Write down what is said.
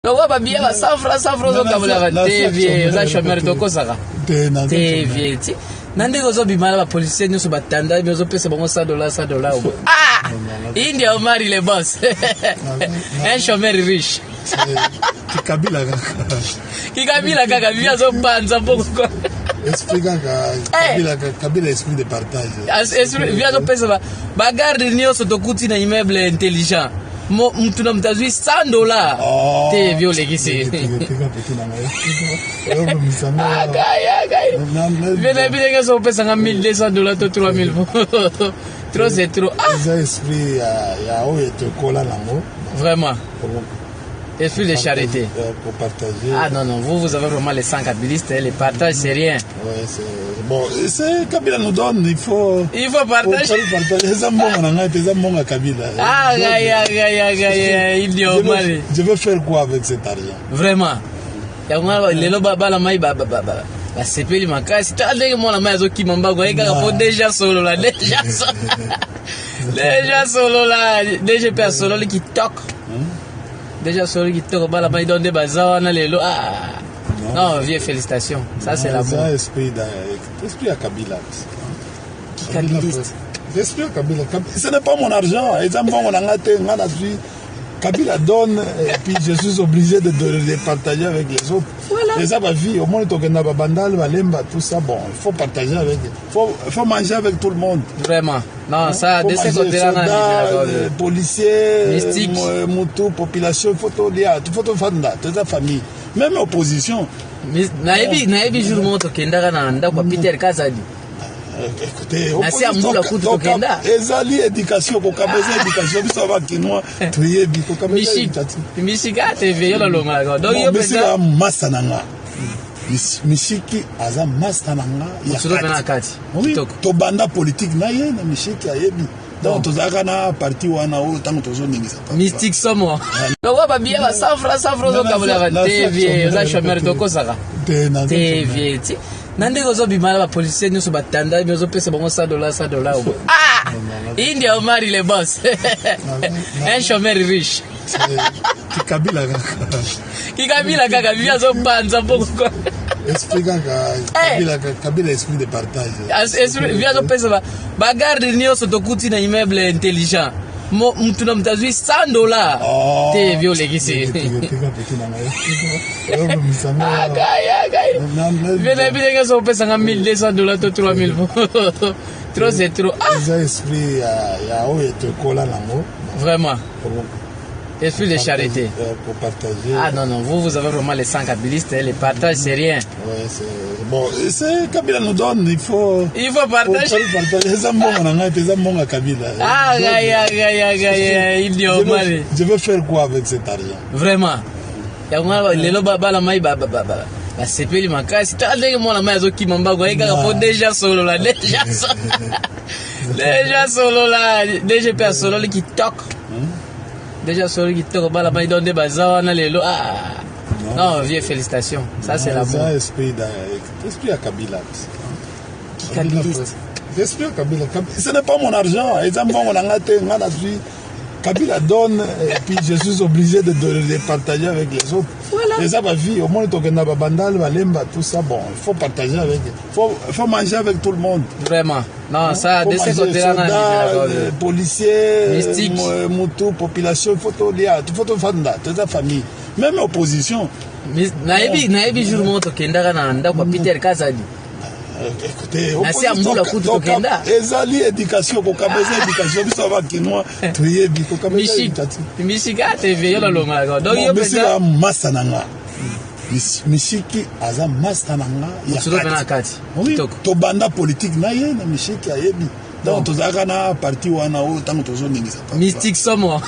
Logo babia ba 100 francs kabula TV za chômeur to kosaka TV ti nande gozo bimala ba policier nyo so batanda nyo zo pesa bango $100 ah India Omar il est boss un chômeur riche Kabila kaka via zo panza poko esprit Kabila esprit de partage esprit via zo pesa ba garde nyo so to kuti na immeuble intelligent mtu na mtazui $100 te viole kisi viene bien que so pesa $1,200 to $3,000 trop c'est trop ça esprit ya oyo te kola nango vraiment esprit de charité pour partager. Ah non, vous avez vraiment les 100 kabylistes, les partages c'est rien. Ouais, c'est bon, c'est Kabila nous donne, il faut partager. Ah, je veux faire quoi avec cet argent? Vraiment. Les loba la maille c'est pas les macas. Tu as dit que moi la maille qui m'en bague, déjà solo là, déjà solo là, déjà personne qui toque. Déjà celui qui te rebat il donne des bazars lelo non vieux félicitations ça c'est l'amour ça esprit à Kabila Kabiliste esprit à Kabila ce n'est pas mon argent et ça bon Kabila donne et puis je suis obligé de les partager avec les autres et ça va vie au moins tokenda babandal balemba tout ça bon il faut partager avec faut manger avec tout le monde vraiment non ça de ce côté là policiers mutu population photo fanda toute la famille même opposition naebi jour mo tokenda na ndako Peter Kazadi écoutez nasi ambula kutu tokenda ezali éducation ko kabeza éducation biso ba kinwa tuyebi ko kabeza mishika TV yo longa donc yo pesa masananga mishiki aza masananga ya na kati to banda politique na ye na mishiki ayebi donc tozaka na parti wana o tango tozo ningisa mystique somo logo babia ba 100 francs kabula TV za chômeur to kosaka TV ti nande gozo bimala ba policier nyo so batanda nyo zo pesa bango $100 ah India Omar il est boss un chômeur riche Kabila kaka via zo panza poko esprit Kabila esprit de partage esprit via zo pesa ba garde nyo so to kuti na immeuble intelligent mtu na mtazui $100 te viole kisi viene bien que so pesa $1,200 to $3,000 trop c'est trop ça esprit ya oyo te kola nango vraiment esprit de charité pour partager. Ah non, vous avez vraiment les 100 kabylistes, les partages c'est rien. Ouais, c'est bon, c'est Kabila nous donne, il faut partager. Ça mon Kabila. Ah idiot mari. Je veux faire quoi avec cet argent? Vraiment. Ya ngwa lelo baba la mai baba c'est pas les macas. Tu as dit que moi la mai zo ki mamba go eka déjà solo là, déjà solo là, déjà personne qui toque. Déjà celui qui te rebat là-bas il donne des bazars lelo non vieux félicitations ça c'est l'amour ça esprit à Kabila Kabiliste esprit à Kabila ce n'est pas mon argent et ça bon on a Kabila donne et puis je suis obligé de les partager avec les autres et ça va vie au moins tokenda babandal balemba tout ça bon il faut partager avec faut manger avec tout le monde vraiment non ça de ce côté là policiers mutu population photo fanda toute la famille même opposition naebi jour mo tokenda na ndako Peter Kazadi écoutez nasi ambula kutu tokenda ezali éducation ko kabeza éducation biso ba kinwa tuyebi ko kabeza mishika TV yo longa donc yo pesa masananga mishiki aza masananga ya kati to banda politique na ye na mishiki ayebi donc tozaka na parti wana o tango tozo ningisa mystique somo